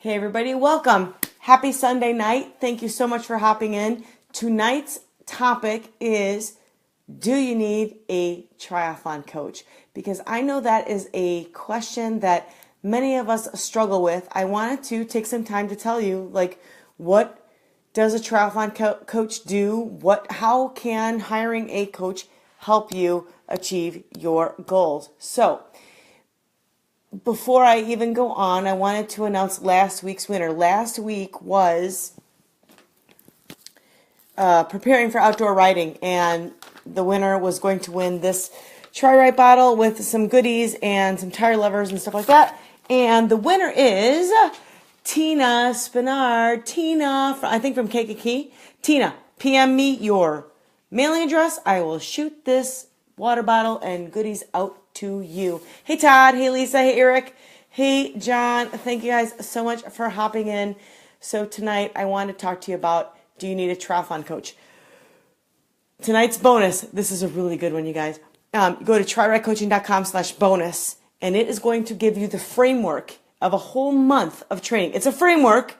Hey everybody, welcome. Happy Sunday night. Thank you so much for hopping in. Tonight's topic is, do you need a triathlon coach? Because I know that is a question that many of us struggle with. I wanted to take some time to tell you, what does a triathlon coach do? How can hiring a coach help you achieve your goals? So, before I even go on, I wanted to announce last week's winner. Last week was preparing for outdoor riding, and the winner was going to win this TriRight bottle with some goodies and some tire levers and stuff like that. And the winner is Tina Spinard. Tina, I think from KKK. Tina, PM me your mailing address. I will shoot this water bottle and goodies out to you. Hey Todd, hey Lisa, hey Eric, hey John. Thank you guys so much for hopping in. So tonight I want to talk to you about, do you need a triathlon coach? Tonight's bonus, this is a really good one, you guys. Go to TriRightCoaching.com/bonus, and it is going to give you the framework of a whole month of training. It's a framework.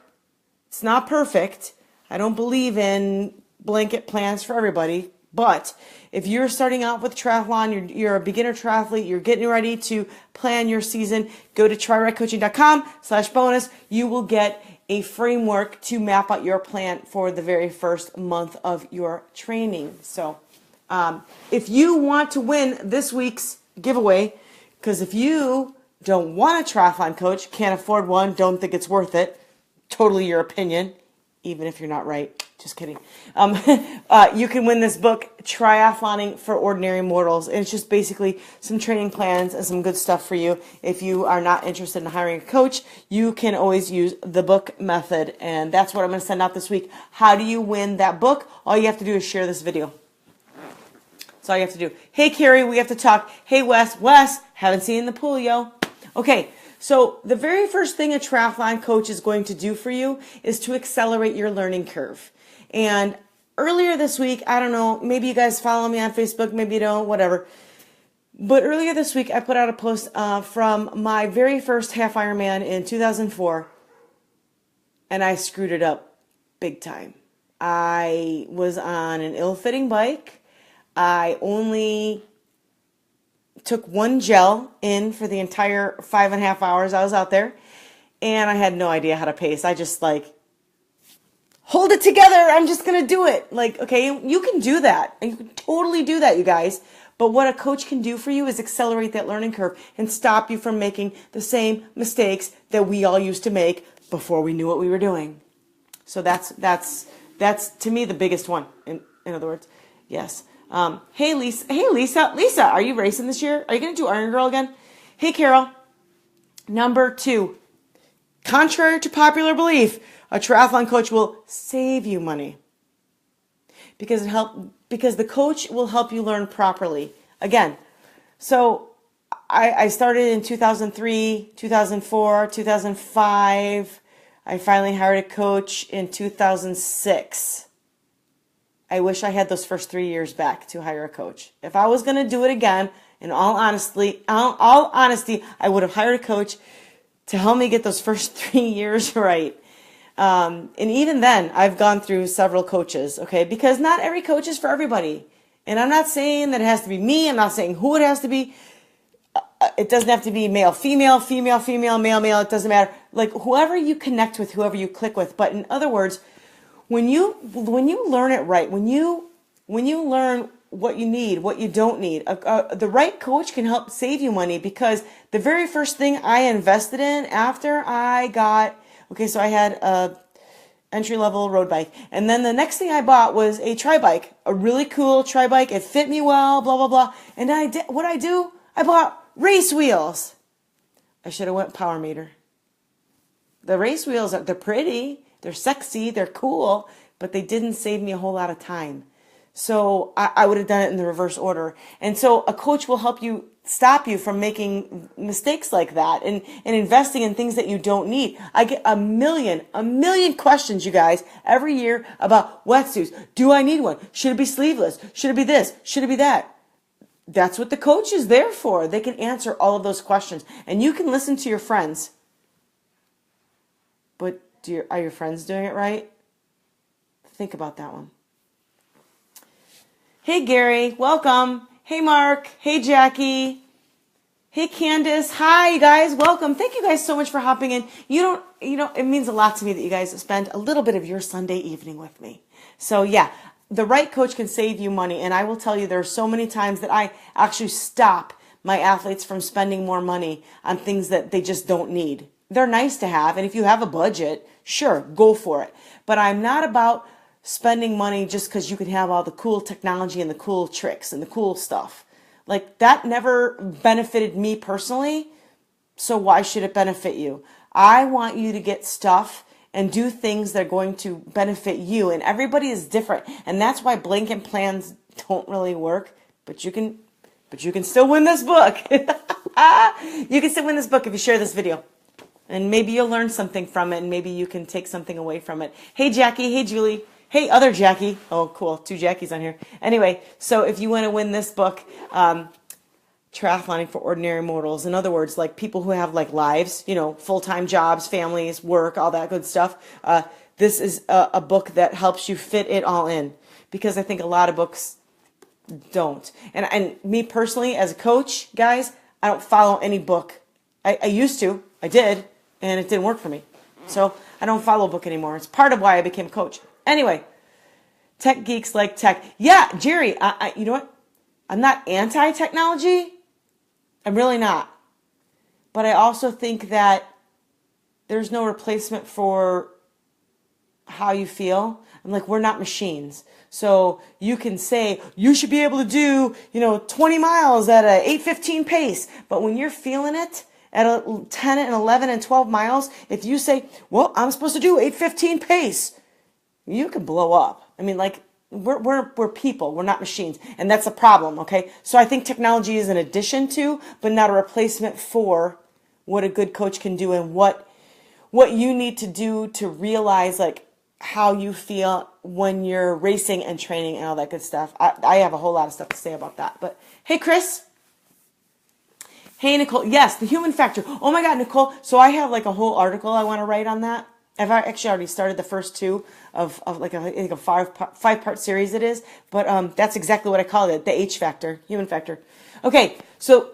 It's not perfect. I don't believe in blanket plans for everybody. But if you're starting out with triathlon, you're a beginner triathlete, you're getting ready to plan your season, go to TriRightCoaching.com/bonus. You will get a framework to map out your plan for the very first month of your training. So if you want to win this week's giveaway, because if you don't want a triathlon coach, can't afford one, don't think it's worth it, totally your opinion, even if you're not right. Just kidding. You can win this book, Triathloning for Ordinary Mortals. And it's just basically some training plans and some good stuff for you. If you are not interested in hiring a coach, you can always use the book method. And that's what I'm going to send out this week. How do you win that book? All you have to do is share this video. That's all you have to do. Hey, Carrie, we have to talk. Hey, Wes. Wes, haven't seen you in the pool, yo. Okay. So the very first thing a triathlon coach is going to do for you is to accelerate your learning curve. And earlier this week, I don't know, maybe you guys follow me on Facebook, maybe you don't, whatever. But earlier this week, I put out a post from my very first half Ironman in 2004, and I screwed it up big time. I was on an ill-fitting bike. I only took one gel in for the entire 5.5 hours I was out there, and I had no idea how to pace. I just hold it together. I'm just going to do it. Okay, you can do that. And you can totally do that, you guys. But what a coach can do for you is accelerate that learning curve and stop you from making the same mistakes that we all used to make before we knew what we were doing. So that's to me the biggest one. In other words, yes. Hey Lisa, are you racing this year? Are you going to do Iron Girl again? Hey Carol. Number 2, contrary to popular belief, a triathlon coach will save you money because the coach will help you learn properly. Again, so I started in 2003, 2004, 2005. I finally hired a coach in 2006. I wish I had those first 3 years back to hire a coach. If I was going to do it again, in all honesty, I would have hired a coach to help me get those first 3 years right. And even then, I've gone through several coaches, okay? Because not every coach is for everybody. And I'm not saying that it has to be me. I'm not saying who it has to be. It doesn't have to be male, female, female, female, male, male. It doesn't matter. Whoever you connect with, whoever you click with. But in other words, when you learn it right, when you learn what you need, what you don't need, the right coach can help save you money, because the very first thing I invested in after I got, so I had a entry-level road bike, and then the next thing I bought was a tri-bike, a really cool tri-bike. It fit me well, blah, blah, blah. And I bought race wheels. I should have went power meter. The race wheels, they're pretty, they're sexy, they're cool, but they didn't save me a whole lot of time. So I would have done it in the reverse order. And so a coach will help you, stop you from making mistakes like that and investing in things that you don't need. I get a million questions, you guys, every year about wetsuits. Do I need one? Should it be sleeveless? Should it be this? Should it be that? That's what the coach is there for. They can answer all of those questions. And you can listen to your friends. but are your friends doing it right? Think about that one. Hey, Gary, welcome. Hey, Mark. Hey, Jackie. Hey, Candace. Hi, you guys. Welcome. Thank you guys so much for hopping in. It means a lot to me that you guys spend a little bit of your Sunday evening with me. So, yeah, the right coach can save you money. And I will tell you, there are so many times that I actually stop my athletes from spending more money on things that they just don't need. They're nice to have. And if you have a budget, sure, go for it. But I'm not about spending money just because you can have all the cool technology and the cool tricks and the cool stuff. Like, that never benefited me personally, so why should it benefit you? I want you to get stuff and do things that are going to benefit you, and everybody is different, and that's why blanket plans don't really work, but you can still win this book. You can still win this book if you share this video. And maybe you'll learn something from it, and maybe you can take something away from it. Hey, Jackie. Hey, Julie. Hey, other Jackie. Oh, cool. 2 Jackies on here. Anyway, so if you want to win this book, Triathloning for Ordinary Mortals, in other words, like people who have like lives, full-time jobs, families, work, all that good stuff, this is a book that helps you fit it all in, because I think a lot of books don't. And me personally, as a coach, guys, I don't follow any book. I used to. I did, and it didn't work for me. So I don't follow a book anymore. It's part of why I became a coach. Anyway, tech geeks like tech. Yeah, Jerry, you know what? I'm not anti-technology. I'm really not. But I also think that there's no replacement for how you feel. I'm like, we're not machines. So you can say, you should be able to do, 20 miles at a 8:15 pace. But when you're feeling it, at 10 and 11 and 12 miles, if you say, well, I'm supposed to do 8:15 pace, you can blow up. I mean, like, we're people. We're not machines. And that's a problem, okay? So I think technology is an addition to, but not a replacement for, what a good coach can do and what you need to do to realize, like, how you feel when you're racing and training and all that good stuff. I have a whole lot of stuff to say about that. But, hey, Chris. Hey, Nicole. Yes, the human factor. Oh, my God, Nicole. So I have, like, a whole article I want to write on that. I've actually already started the first 2 of like a 5-part series it is. But that's exactly what I call it, the H factor, human factor. Okay, so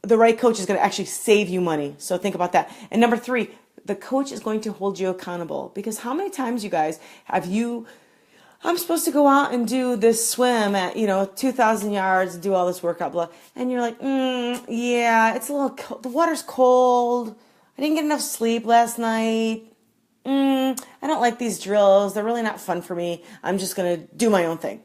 the right coach is going to actually save you money. So think about that. And number 3, the coach is going to hold you accountable. Because how many times, you guys, I'm supposed to go out and do this swim at, 2,000 yards, do all this workout, blah. And you're like, yeah, it's a little cold. The water's cold. I didn't get enough sleep last night. I don't like these drills. They're really not fun for me. I'm just going to do my own thing.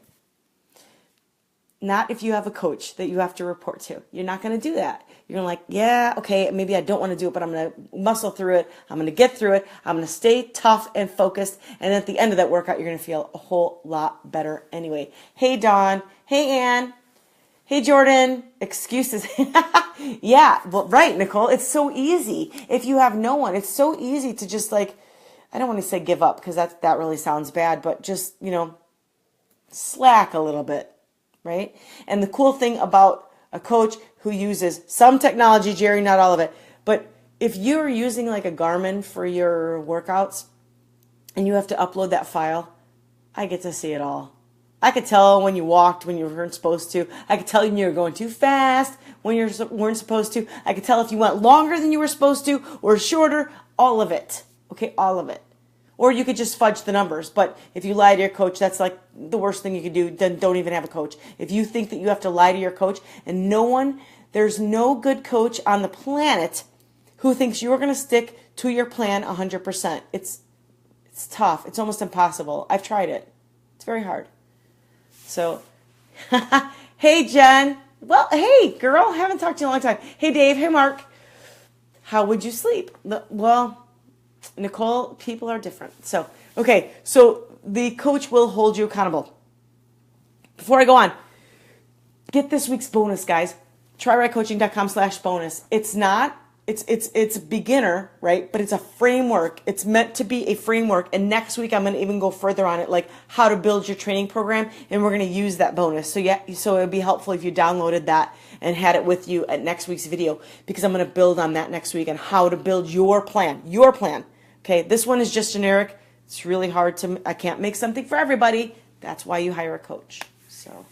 Not if you have a coach that you have to report to. You're not going to do that. You're going to yeah, okay, maybe I don't want to do it, but I'm going to muscle through it. I'm going to get through it. I'm going to stay tough and focused. And at the end of that workout, you're going to feel a whole lot better anyway. Hey, Dawn. Hey, Ann. Hey, Jordan. Excuses. Yeah, well, right, Nicole. It's so easy. If you have no one, it's so easy to just I don't want to say give up, because that really sounds bad, but just, slack a little bit, right? And the cool thing about a coach who uses some technology, Jerry, not all of it, but if you're using like a Garmin for your workouts and you have to upload that file, I get to see it all. I could tell when you walked when you weren't supposed to. I could tell when you were going too fast when you weren't supposed to. I could tell if you went longer than you were supposed to or shorter, all of it. Okay, all of it. Or you could just fudge the numbers. But if you lie to your coach, that's like the worst thing you could do. Then don't even have a coach. If you think that you have to lie to your coach, and there's no good coach on the planet who thinks you're going to stick to your plan 100%. It's tough. It's almost impossible. I've tried it. It's very hard. So, hey, Jen. Well, hey, girl. Haven't talked to you in a long time. Hey, Dave. Hey, Mark. How would you sleep? Well, Nicole, people are different. So, okay, so the coach will hold you accountable. Before I go on, get this week's bonus, guys. TriRightCoaching.com/bonus. It's beginner, right? But it's a framework. It's meant to be a framework. And next week, I'm going to even go further on it, like how to build your training program. And we're going to use that bonus. So it would be helpful if you downloaded that and had it with you at next week's video, because I'm going to build on that next week on how to build your plan. Okay, this one is just generic. It's really hard I can't make something for everybody. That's why you hire a coach. So,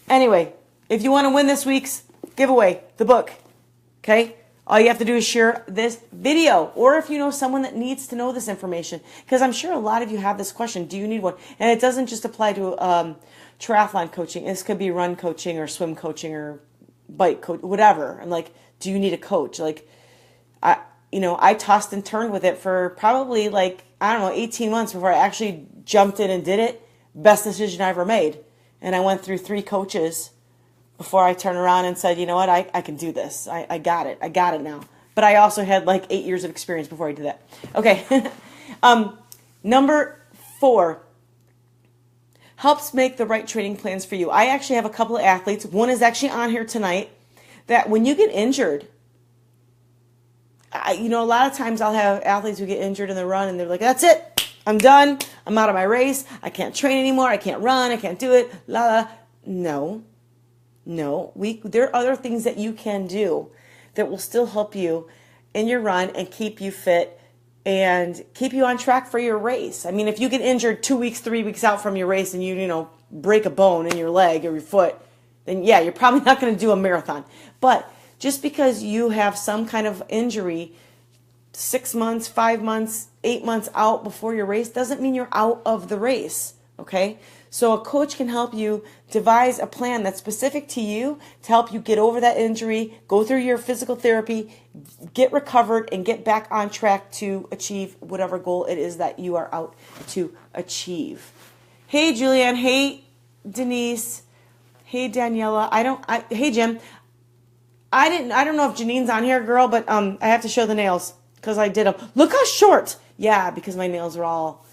anyway, if you want to win this week's giveaway, the book, okay, all you have to do is share this video, or if you know someone that needs to know this information, because I'm sure a lot of you have this question, do you need one? And it doesn't just apply to triathlon coaching. This could be run coaching or swim coaching or bike coach, whatever. I'm like, do you need a coach? Like, I tossed and turned with it for probably 18 months before I actually jumped in and did it. Best decision I ever made. And I went through 3 coaches before I turned around and said, you know what, I can do this. I got it. I got it now. But I also had 8 years of experience before I did that. Okay. Number 4, helps make the right training plans for you. I actually have a couple of athletes. One is actually on here tonight that when you get injured, a lot of times I'll have athletes who get injured in the run and they're like, that's it. I'm done. I'm out of my race. I can't train anymore. I can't run. I can't do it. No. There are other things that you can do that will still help you in your run and keep you fit and keep you on track for your race. I mean, if you get injured 2 weeks, 3 weeks out from your race and you break a bone in your leg or your foot, then yeah, you're probably not going to do a marathon. But just because you have some kind of injury 6 months, 5 months, 8 months out before your race doesn't mean you're out of the race, okay? So a coach can help you devise a plan that's specific to you to help you get over that injury, go through your physical therapy, get recovered, and get back on track to achieve whatever goal it is that you are out to achieve. Hey, Julianne. Hey, Denise. Hey, Daniela. Hey, Jim. I don't know if Janine's on here, girl, but I have to show the nails because I did them. Look how short. Yeah, because my nails were all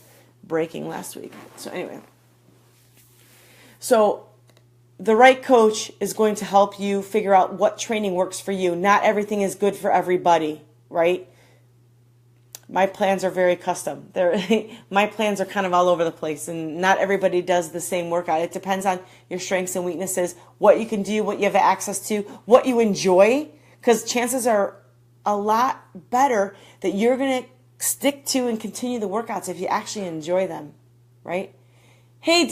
breaking last week. So anyway. So the right coach is going to help you figure out what training works for you. Not everything is good for everybody, right? My plans are very custom. My plans are kind of all over the place, and not everybody does the same workout. It depends on your strengths and weaknesses, what you can do, what you have access to, what you enjoy, because chances are a lot better that you're going to stick to and continue the workouts if you actually enjoy them, right? Hey,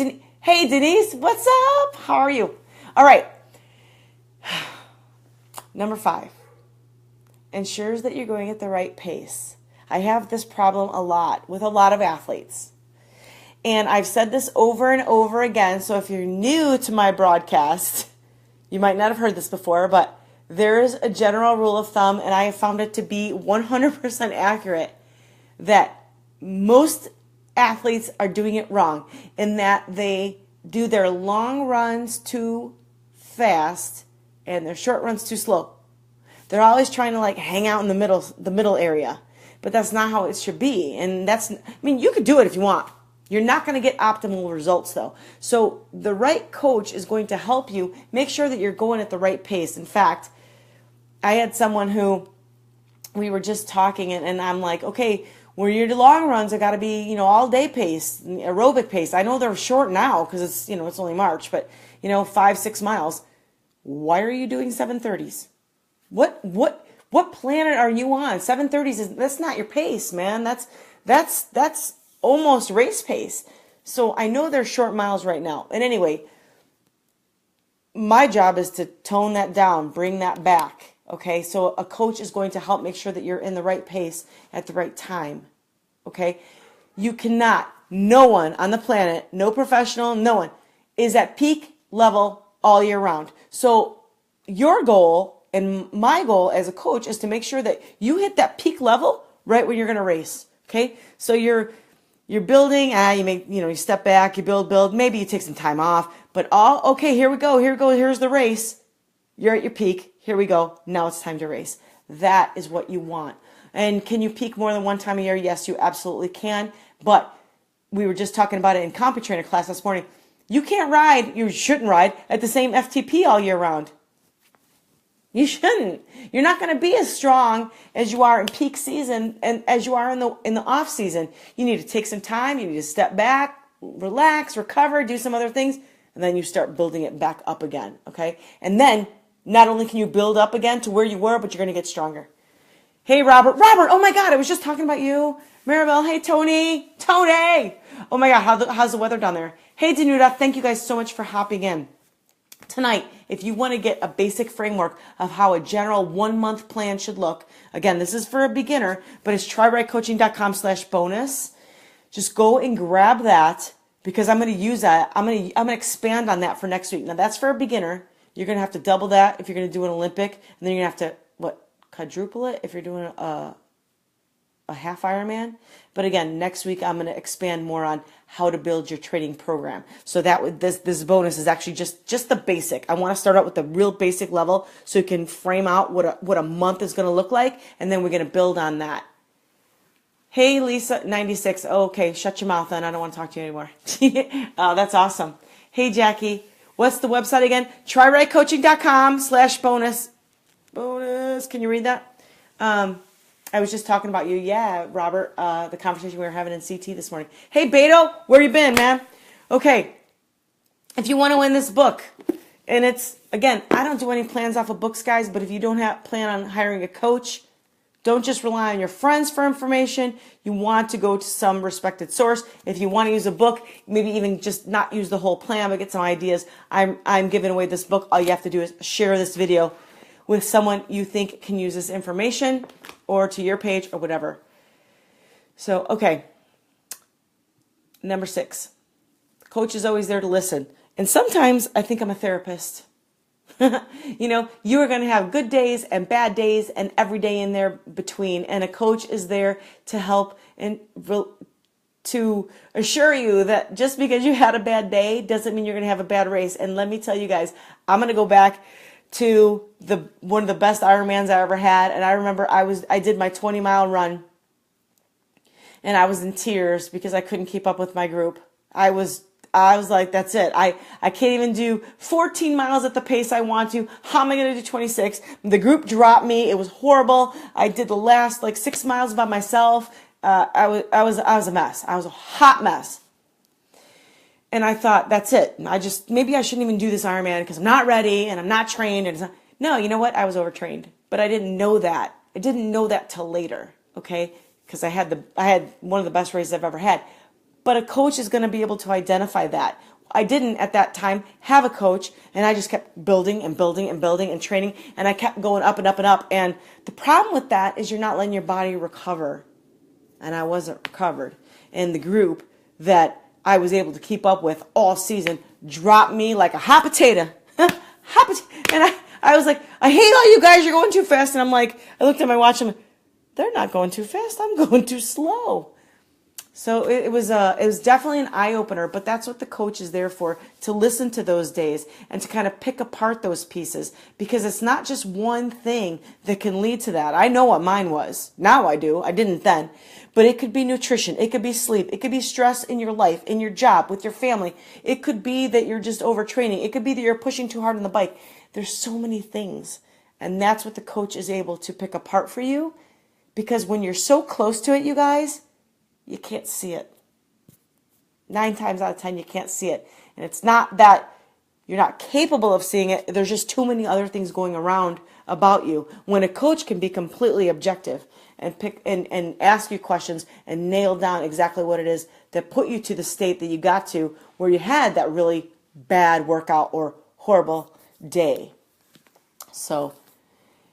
Denise, what's up? How are you? All right. Number 5, ensures that you're going at the right pace. I have this problem a lot with a lot of athletes. And I've said this over and over again, so if you're new to my broadcast, you might not have heard this before, but there is a general rule of thumb, and I have found it to be 100% accurate, that most athletes are doing it wrong in that they do their long runs too fast and their short runs too slow. They're always trying to hang out in the middle area, but that's not how it should be. And you could do it if you want. You're not going to get optimal results though. So the right coach is going to help you make sure that you're going at the right pace. In fact, I had someone who we were just talking and I'm like, okay, where your long runs are got to be, all day pace, aerobic pace. I know they're short now because it's, it's only March, but 5-6 miles. Why are you doing 7:30s? What planet are you on? 7:30s that's not your pace, man. That's almost race pace. So I know they're short miles right now. And anyway, my job is to tone that down, bring that back. Okay, so a coach is going to help make sure that you're in the right pace at the right time. Okay, you cannot, no one on the planet, no professional, no one is at peak level all year round. So your goal and my goal as a coach is to make sure that you hit that peak level right when you're going to race. Okay, so you're building, you step back, you build, maybe you take some time off, but okay, here we go, here's the race. You're at your peak. Here we go. Now it's time to race. That is what you want. And can you peak more than one time a year? Yes, you absolutely can. But we were just talking about it in CompuTrainer class this morning. You shouldn't ride at the same FTP all year round. You shouldn't. You're not going to be as strong as you are in peak season and as you are in the off season. You need to take some time. You need to step back, relax, recover, do some other things, and then you start building it back up again. Okay? And then not only can you build up again to where you were, but you're going to get stronger. Hey, Robert. Robert, oh my God, I was just talking about you. Maribel, hey, Tony. Tony! Oh my God, how's the weather down there? Hey, Danuta, thank you guys so much for hopping in. Tonight, if you want to get a basic framework of how a general 1 month plan should look, again, this is for a beginner, but it's TriRightCoaching.com/bonus. Just go and grab that because I'm going to use that. I'm going to expand on that for next week. Now, that's for a beginner. You're going to have to double that if you're going to do an Olympic, and then you're going to have to, quadruple it if you're doing a half Ironman. But again, next week I'm going to expand more on how to build your training program. So that this bonus is actually just the basic. I want to start out with the real basic level so you can frame out what a month is going to look like, and then we're going to build on that. Hey, Lisa, 96. Oh, okay, shut your mouth then. I don't want to talk to you anymore. Oh, that's awesome. Hey, Jackie, what's the website again? TriRightCoaching.com/bonus. Bonus. Can you read that? I was just talking about you. Yeah, Robert, the conversation we were having in CT this morning. Hey, Beto, where you been, man? Okay, if you want to win this book, and it's, again, I don't do any plans off of books, guys, but if you don't plan on hiring a coach, don't just rely on your friends for information. You want to go to some respected source. If you want to use a book, maybe even just not use the whole plan, but get some ideas. I'm giving away this book. All you have to do is share this video with someone you think can use this information, or to your page or whatever. So, okay. Number 6. Coach is always there to listen. And sometimes I think I'm a therapist. You know, you are going to have good days and bad days and every day in there between. And a coach is there to help and to assure you that just because you had a bad day doesn't mean you're going to have a bad race. And let me tell you guys, I'm going to go back to one of the best Ironmans I ever had. And I remember I did my 20-mile run and I was in tears because I couldn't keep up with my group. I was like, that's it. I can't even do 14 miles at the pace I want to. How am I going to do 26? The group dropped me. It was horrible. I did the last 6 miles by myself. I was a mess. I was a hot mess. And I thought, that's it. Maybe I shouldn't even do this Ironman because I'm not ready and I'm not trained. No, you know what? I was overtrained, but I didn't know that. I didn't know that till later. Okay. Because I had one of the best races I've ever had. But a coach is going to be able to identify that. I didn't at that time have a coach, and I just kept building and building and building and training, and I kept going up and up and up. And the problem with that is you're not letting your body recover. And I wasn't recovered. And the group that I was able to keep up with all season dropped me like a hot potato. And I was like, I hate all you guys. You're going too fast. And I'm like, I looked at my watch and they're not going too fast. I'm going too slow. So it was definitely an eye-opener, but that's what the coach is there for, to listen to those days and to kind of pick apart those pieces, because it's not just one thing that can lead to that. I know what mine was. Now I do. I didn't then. But it could be nutrition. It could be sleep. It could be stress in your life, in your job, with your family. It could be that you're just overtraining. It could be that you're pushing too hard on the bike. There's so many things. And that's what the coach is able to pick apart for you, because when you're so close to it, you guys, you can't see it. 9 times out of 10, you can't see it. And it's not that you're not capable of seeing it. There's just too many other things going around about you. When a coach can be completely objective and pick and ask you questions and nail down exactly what it is that put you to the state that you got to where you had that really bad workout or horrible day. So,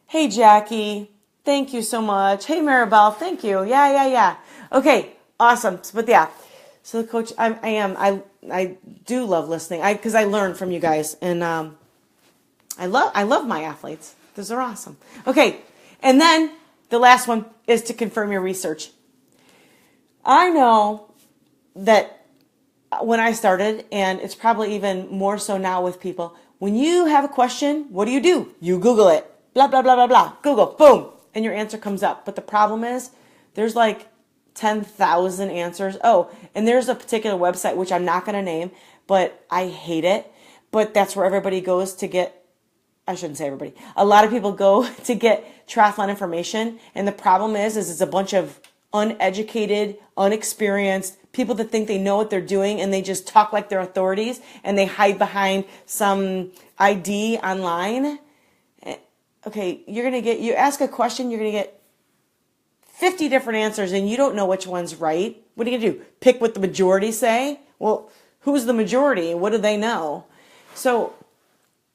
hey, Jackie. Thank you so much. Hey, Maribel. Thank you. Yeah. Okay. Awesome. But yeah, so the coach, I do love listening because I learn from you guys, and I love my athletes. Those are awesome. Okay. And then the last one is to confirm your research. I know that when I started, and it's probably even more so now with people, when you have a question, what do? You Google it. Blah, blah, blah, blah, blah. Google, boom. And your answer comes up. But the problem is there's 10,000 answers. Oh, and there's a particular website, which I'm not going to name, but I hate it. But that's where everybody goes to get, I shouldn't say everybody. A lot of people go to get triathlon information. And the problem is it's a bunch of uneducated, unexperienced people that think they know what they're doing, and they just talk like they're authorities, and they hide behind some ID online. Okay, you ask a question, you're going to get 50 different answers and you don't know which one's right, what are you going to do? Pick what the majority say? Well, who's the majority? What do they know? So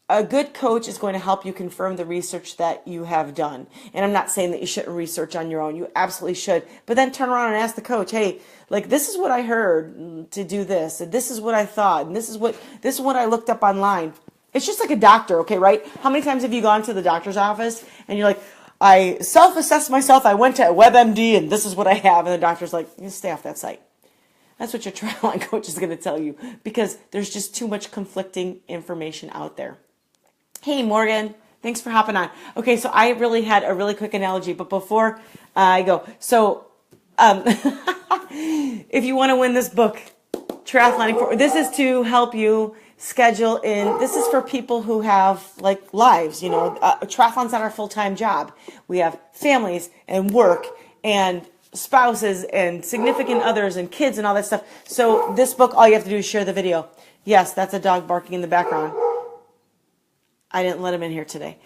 a good coach is going to help you confirm the research that you have done. And I'm not saying that you shouldn't research on your own. You absolutely should. But then turn around and ask the coach, hey, like, this is what I heard to do this, and this is what I thought, and this is what I looked up online. It's just like a doctor, okay, right? How many times have you gone to the doctor's office and you're like, I self-assessed myself, I went to WebMD, and this is what I have, and the doctor's like, you stay off that site. That's what your triathlon coach is going to tell you, because there's just too much conflicting information out there. Hey, Morgan, thanks for hopping on. Okay, so I really had a really quick analogy, but before I go, so if you want to win this book, Triathlon, this is to help you schedule in. This is for people who have like lives, you know, triathlon's not our full-time job. We have families and work and spouses and significant others and kids and all that stuff. So this book, all you have to do is share the video. Yes, that's a dog barking in the background. I didn't let him in here today.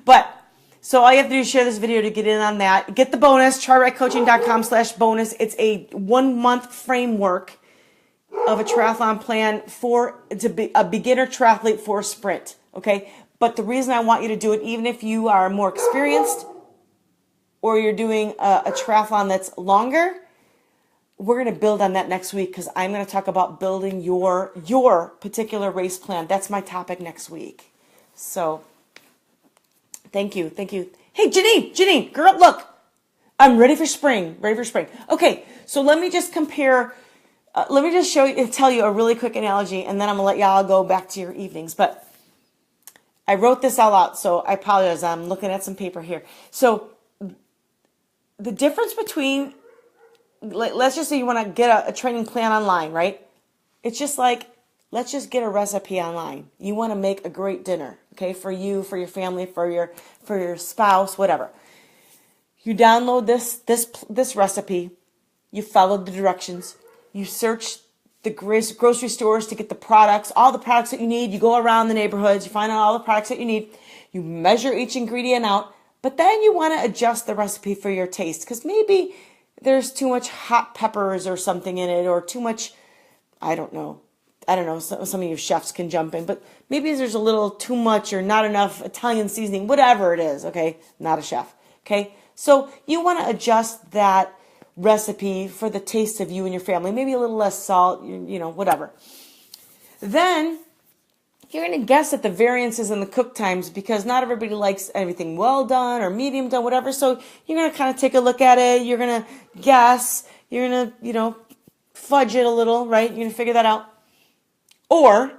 But so all you have to do is share this video to get in on that. Get the bonus, TriRightCoaching.com/bonus. It's a 1-month framework of a triathlon plan to be a beginner triathlete for a sprint. Okay. But the reason I want you to do it, even if you are more experienced or you're doing a triathlon that's longer, we're going to build on that next week, because I'm going to talk about building your particular race plan. That's my topic next week. So thank you. Hey, Janine, girl, look, I'm ready for spring. Okay, so let me just compare. Let me just tell you a really quick analogy, and then I'm gonna let y'all go back to your evenings. But I wrote this all out, so I apologize. I'm looking at some paper here. So the difference between, let's just say you want to get a training plan online, right? It's just like, let's just get a recipe online. You want to make a great dinner, okay, for you, for your family, for your spouse, whatever. You download this recipe. You follow the directions. You search the grocery stores to get the products, all the products that you need. You go around the neighborhoods. You find out all the products that you need. You measure each ingredient out. But then you want to adjust the recipe for your taste, because maybe there's too much hot peppers or something in it, or too much, I don't know. Some of you chefs can jump in, but maybe there's a little too much or not enough Italian seasoning, whatever it is, okay? Not a chef, okay? So you want to adjust that recipe for the taste of you and your family. Maybe a little less salt, you know, whatever. Then you're going to guess at the variances in the cook times, because not everybody likes everything well done or medium done, whatever. So you're going to kind of take a look at it. You're going to guess. You're going to, you know, fudge it a little, right? You're going to figure that out. Or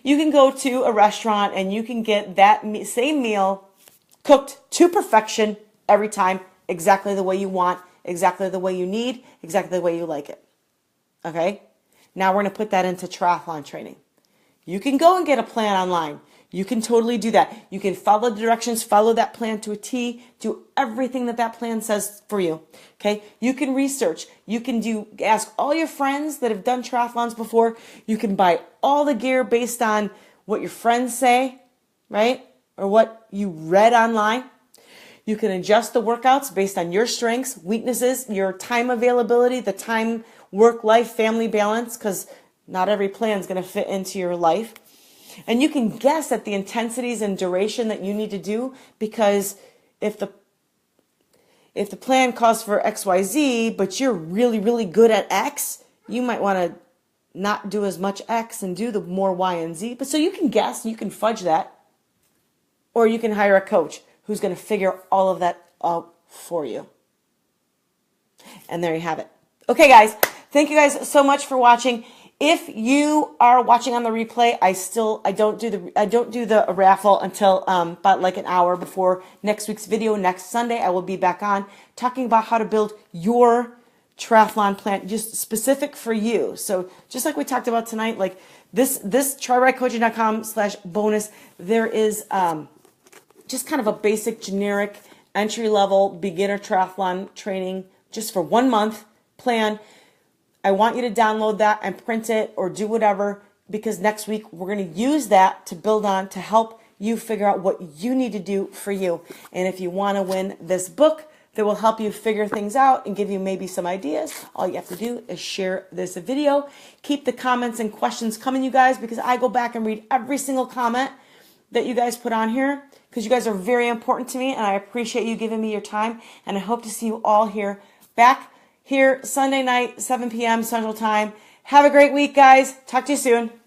you can go to a restaurant and you can get that same meal cooked to perfection every time, exactly the way you want, exactly the way you need, exactly the way you like it. Okay? Now we're going to put that into triathlon training. You can go and get a plan online. You can totally do that. You can follow the directions, follow that plan to a T, do everything that plan says for you. Okay? You can research. You can ask all your friends that have done triathlons before. You can buy all the gear based on what your friends say, right? Or what you read online. You can adjust the workouts based on your strengths, weaknesses, your time availability, the time, work, life, family balance, because not every plan is going to fit into your life. And you can guess at the intensities and duration that you need to do, because if the plan calls for XYZ, but you're really, really good at X, you might want to not do as much X and do the more Y and Z. But so you can guess, you can fudge that, or you can hire a coach who's going to figure all of that out for you. And there you have it. Okay, guys, thank you guys so much for watching. If you are watching on the replay, I don't do the raffle until about like an hour before next week's video. Next Sunday, I will be back on talking about how to build your triathlon plan, just specific for you. So just like we talked about tonight, like this TriRightCoaching.com/bonus, there is just kind of a basic generic entry-level beginner triathlon training just for 1 month plan. I want you to download that and print it or do whatever, because next week we're going to use that to build on to help you figure out what you need to do for you. And if you want to win this book, that will help you figure things out and give you maybe some ideas. All you have to do is share this video. Keep the comments and questions coming, you guys, because I go back and read every single comment that you guys put on here, because you guys are very important to me, and I appreciate you giving me your time, and I hope to see you all back here Sunday night, 7 p.m. Central Time. Have a great week, guys. Talk to you soon.